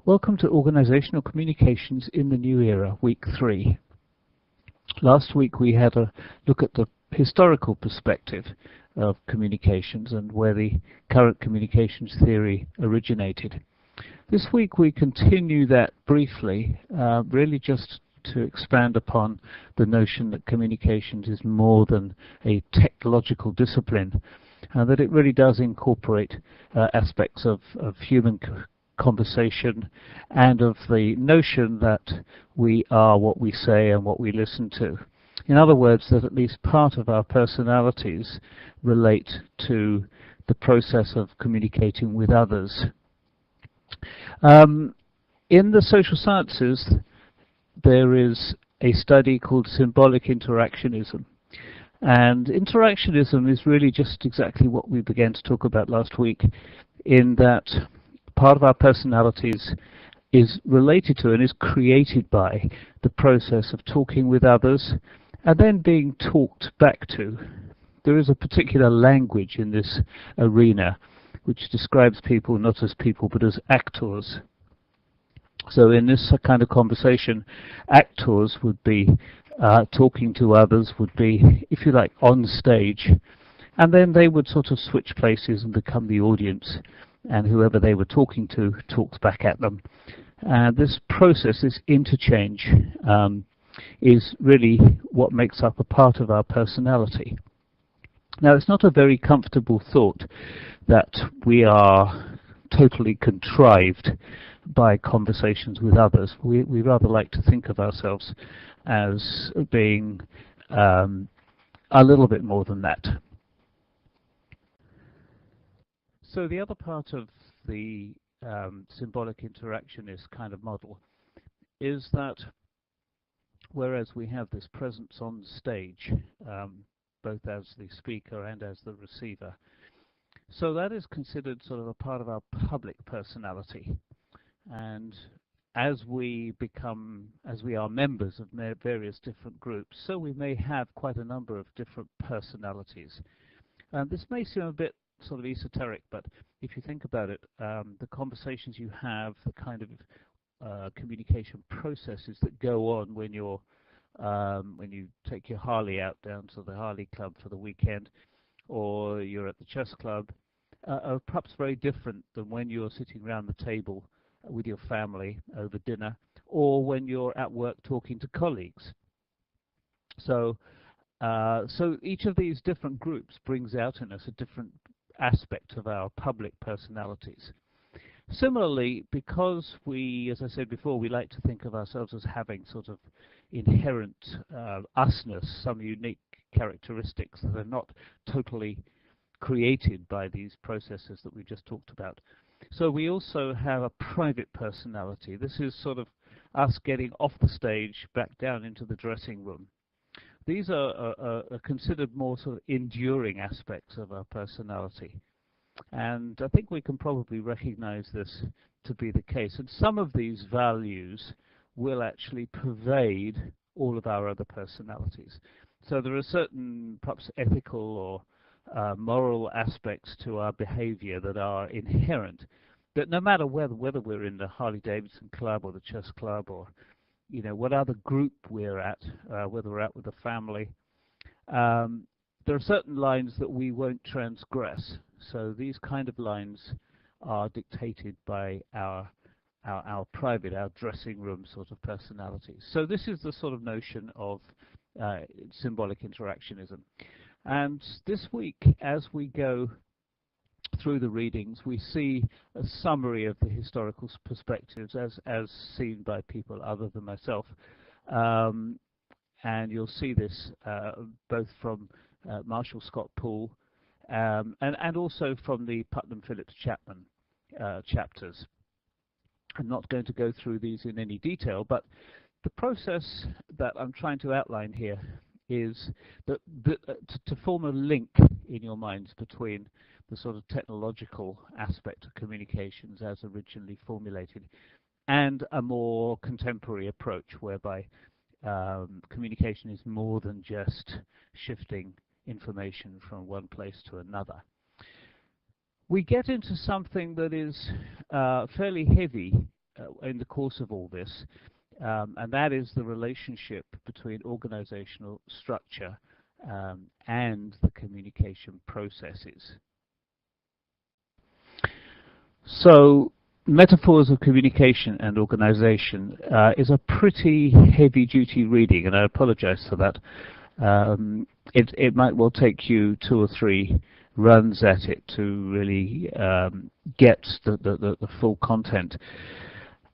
Welcome to Organizational Communications in the New Era, Week 3. Last week we had a look at the historical perspective of communications and where the current communications theory originated. This week we continue that briefly, really just to expand upon the notion that communications is more than a technological discipline, and that it really does incorporate aspects of human conversation and of the notion that we are what we say and what we listen to. In other words, that at least part of our personalities relate to the process of communicating with others. In the social sciences, there is a study called symbolic interactionism. And interactionism is really just exactly what we began to talk about last week, in that part of our personalities is related to and is created by the process of talking with others and then being talked back to. There is a particular language in this arena which describes people not as people but as actors. So in this kind of conversation, actors would be talking to others, would be, if you like, on stage, and then they would sort of switch places and become the audience, and whoever they were talking to talks back at them. This process, this interchange, is really what makes up a part of our personality. Now, it's not a very comfortable thought that we are totally contrived by conversations with others. We rather like to think of ourselves as being a little bit more than that. So the other part of the symbolic interactionist kind of model is that whereas we have this presence on stage, both as the speaker and as the receiver, so that is considered sort of a part of our public personality. And as we are members of various different groups, so we may have quite a number of different personalities. And this may seem a bit sort of esoteric, but if you think about it, the conversations you have, the kind of communication processes that go on when you take your Harley out down to the Harley Club for the weekend, or you're at the chess club, are perhaps very different than when you're sitting around the table with your family over dinner, or when you're at work talking to colleagues. So each of these different groups brings out in us a different aspect of our public personalities. Similarly, because we, as I said before, we like to think of ourselves as having sort of inherent usness, some unique characteristics that are not totally created by these processes that we just talked about. So we also have a private personality. This is sort of us getting off the stage, back down into the dressing room. These are considered more sort of enduring aspects of our personality. And I think we can probably recognize this to be the case. And some of these values will actually pervade all of our other personalities. So there are certain perhaps ethical or moral aspects to our behavior that are inherent, that no matter whether we're in the Harley Davidson club or the chess club, or what other group we're at, whether we're out with a family, there are certain lines that we won't transgress. So these kind of lines are dictated by our private, our dressing room sort of personalities. So this is the sort of notion of symbolic interactionism. And this week, as we go through the readings, we see a summary of the historical perspectives as seen by people other than myself. And you'll see this both from Marshall Scott Poole and also from the Putnam Phillips Chapman chapters. I'm not going to go through these in any detail, but the process that I'm trying to outline here is that to form a link in your minds between the sort of technological aspect of communications as originally formulated and a more contemporary approach whereby communication is more than just shifting information from one place to another. We get into something that is fairly heavy in the course of all this, and that is the relationship between organizational structure and the communication processes. So, metaphors of communication and organization is a pretty heavy-duty reading, and I apologize for that. It might well take you 2 or 3 runs at it to really get the full content.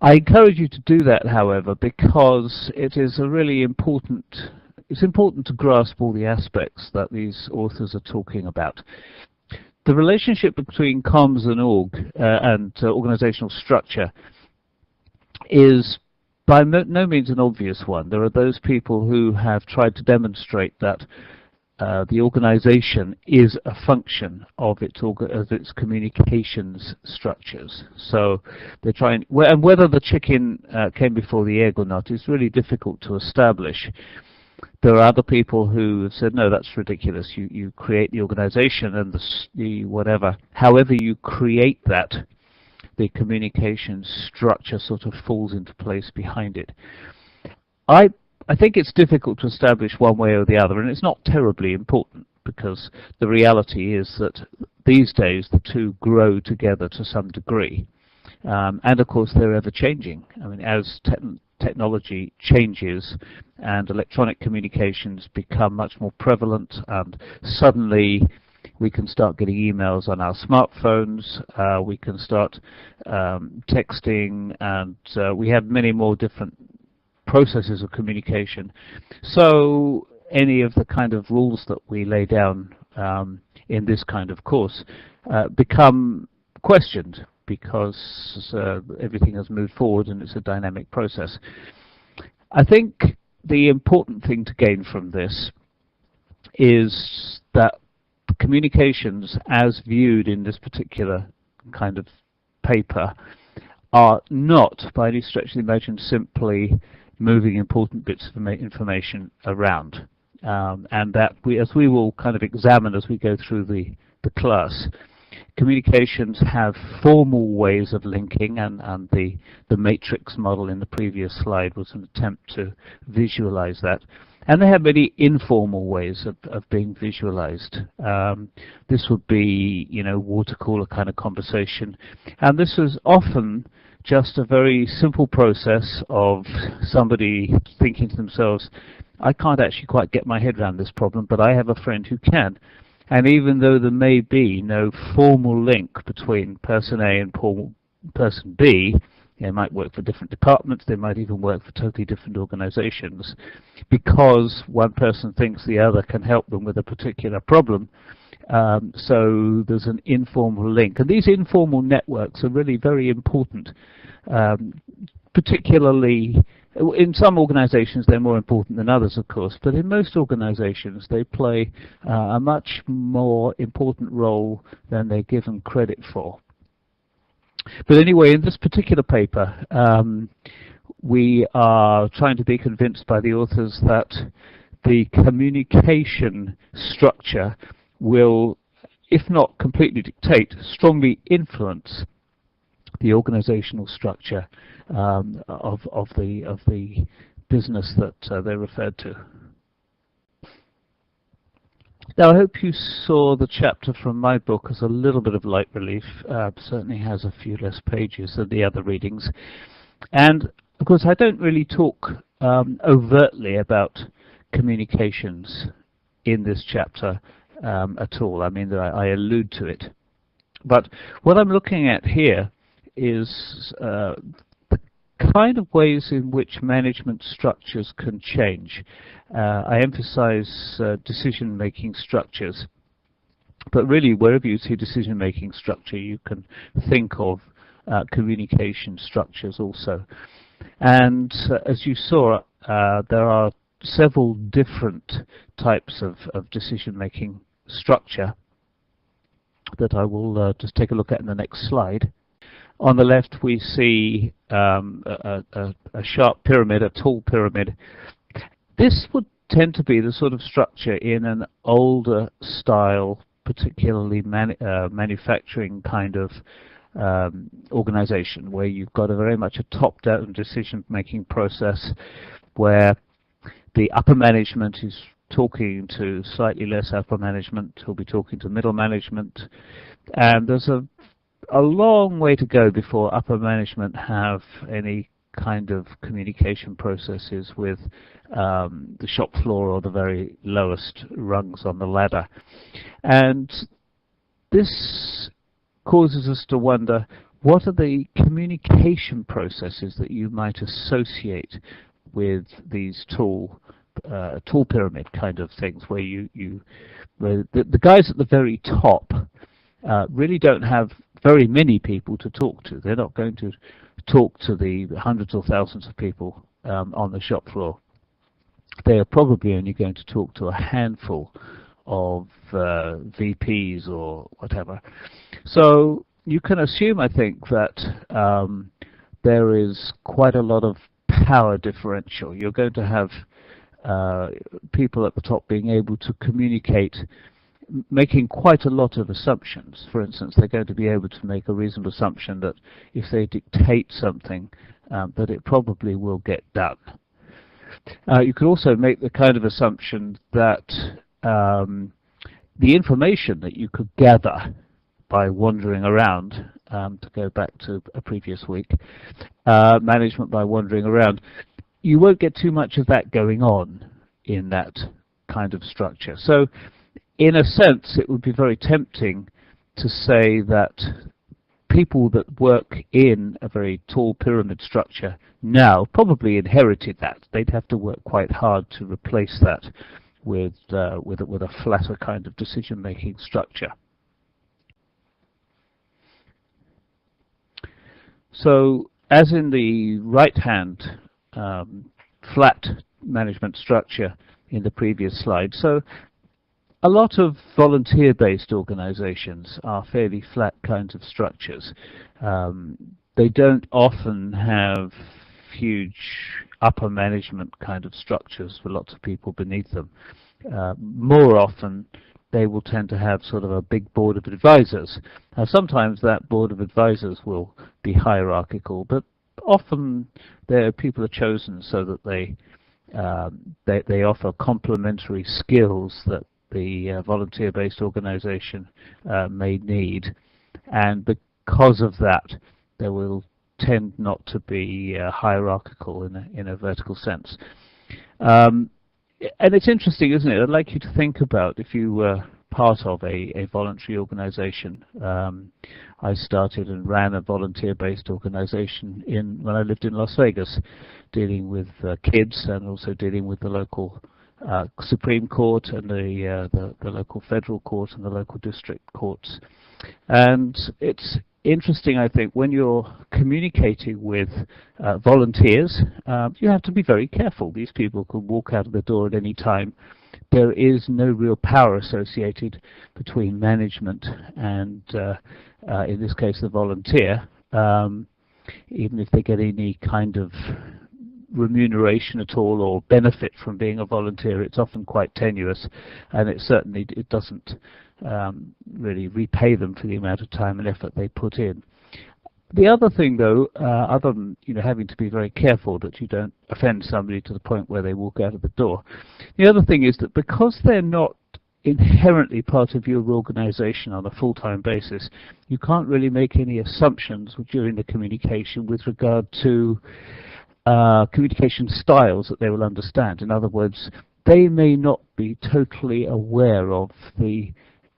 I encourage you to do that, however, because it is a really important. It's important to grasp all the aspects that these authors are talking about. The relationship between comms and organizational structure is by no means an obvious one. There are those people who have tried to demonstrate that the organization is a function of its communications structures. So they're trying, and whether the chicken came before the egg or not is really difficult to establish. There are other people who have said, no, that's ridiculous. You create the organization and the whatever. However you create that, the communication structure sort of falls into place behind it. I think it's difficult to establish one way or the other, and it's not terribly important, because the reality is that these days the two grow together to some degree. And of course they're ever changing. I mean, as technology changes and electronic communications become much more prevalent, and suddenly we can start getting emails on our smartphones, we can start texting, and we have many more different processes of communication. So any of the kind of rules that we lay down in this kind of course become questioned, because everything has moved forward and it's a dynamic process. I think the important thing to gain from this is that communications, as viewed in this particular kind of paper, are not, by any stretch of the imagination, simply moving important bits of information around. And that, as we will kind of examine as we go through the class, communications have formal ways of linking, and the matrix model in the previous slide was an attempt to visualize that. And they have many informal ways of being visualized. This would be, water cooler kind of conversation. And this is often just a very simple process of somebody thinking to themselves, I can't actually quite get my head around this problem, but I have a friend who can. And even though there may be no formal link between person A and person B, they might work for different departments, they might even work for totally different organizations, because one person thinks the other can help them with a particular problem. So there's an informal link. And these informal networks are really very important, particularly in some organizations. They're more important than others, of course, but in most organizations they play a much more important role than they're given credit for. But anyway, in this particular paper, we are trying to be convinced by the authors that the communication structure will, if not completely dictate, strongly influence the organizational structure of the business that they're referred to. Now, I hope you saw the chapter from my book as a little bit of light relief. Certainly has a few less pages than the other readings. And of course, I don't really talk overtly about communications in this chapter at all. I mean, I allude to it. But what I'm looking at here is the kind of ways in which management structures can change. I emphasize decision-making structures, but really wherever you see decision-making structure, you can think of communication structures also. And as you saw, there are several different types of decision-making structure that I will just take a look at in the next slide. On the left we see a sharp pyramid, a tall pyramid. This would tend to be the sort of structure in an older style, particularly manufacturing kind of organization, where you've got a very much a top-down decision-making process, where the upper management is talking to slightly less upper management, who'll be talking to middle management, and there's a long way to go before upper management have any kind of communication processes with the shop floor or the very lowest rungs on the ladder. And this causes us to wonder, what are the communication processes that you might associate with these tall pyramid kind of things, where where the guys at the very top really don't have very many people to talk to. They're not going to talk to the hundreds or thousands of people on the shop floor. They are probably only going to talk to a handful of VPs or whatever. So you can assume, I think, that there is quite a lot of power differential. You're going to have people at the top being able to communicate, making quite a lot of assumptions. For instance, they're going to be able to make a reasonable assumption that if they dictate something, that it probably will get done. You could also make the kind of assumption that the information that you could gather by wandering around, to go back to a previous week, management by wandering around, you won't get too much of that going on in that kind of structure. So in a sense, it would be very tempting to say that people that work in a very tall pyramid structure now probably inherited that. They'd have to work quite hard to replace that with a flatter kind of decision-making structure. So, as in the right-hand flat management structure in the previous slide, so a lot of volunteer-based organizations are fairly flat kinds of structures. They don't often have huge upper management kind of structures with lots of people beneath them. More often, they will tend to have sort of a big board of advisors. Now, sometimes that board of advisors will be hierarchical, but often people are chosen so that they offer complementary skills that the volunteer-based organization may need, and because of that, they will tend not to be hierarchical in a vertical sense. And it's interesting, isn't it? I'd like you to think about, if you were part of a voluntary organization. I started and ran a volunteer-based organization when I lived in Las Vegas, dealing with kids and also dealing with the local Supreme Court and the local federal court and the local district courts. And it's interesting, I think, when you're communicating with volunteers, you have to be very careful. These people can walk out of the door at any time. There is no real power associated between management and, in this case, the volunteer. Even if they get any kind of remuneration at all or benefit from being a volunteer, it's often quite tenuous, and it doesn't really repay them for the amount of time and effort they put in. The other thing, though, other than having to be very careful that you don't offend somebody to the point where they walk out of the door, the other thing is that because they're not inherently part of your organization on a full-time basis, you can't really make any assumptions during the communication with regard to communication styles that they will understand. In other words, they may not be totally aware of the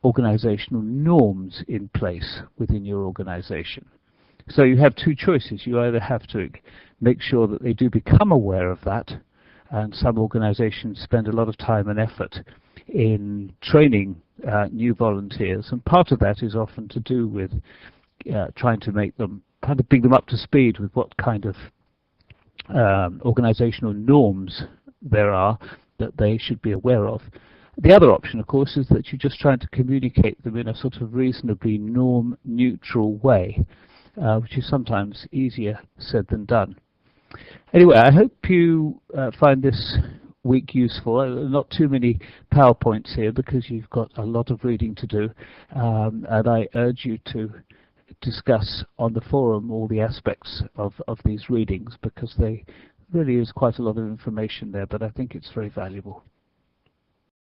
organizational norms in place within your organization. So you have two choices. You either have to make sure that they do become aware of that, and some organizations spend a lot of time and effort in training new volunteers, and part of that is often to do with trying to make them, kind of bring them up to speed with what kind of organizational norms there are that they should be aware of. The other option, of course, is that you're just trying to communicate them in a sort of reasonably norm-neutral way, which is sometimes easier said than done. Anyway, I hope you find this week useful. Not too many PowerPoints here because you've got a lot of reading to do, and I urge you to discuss on the forum all the aspects of these readings, because they really is quite a lot of information there, but I think it's very valuable.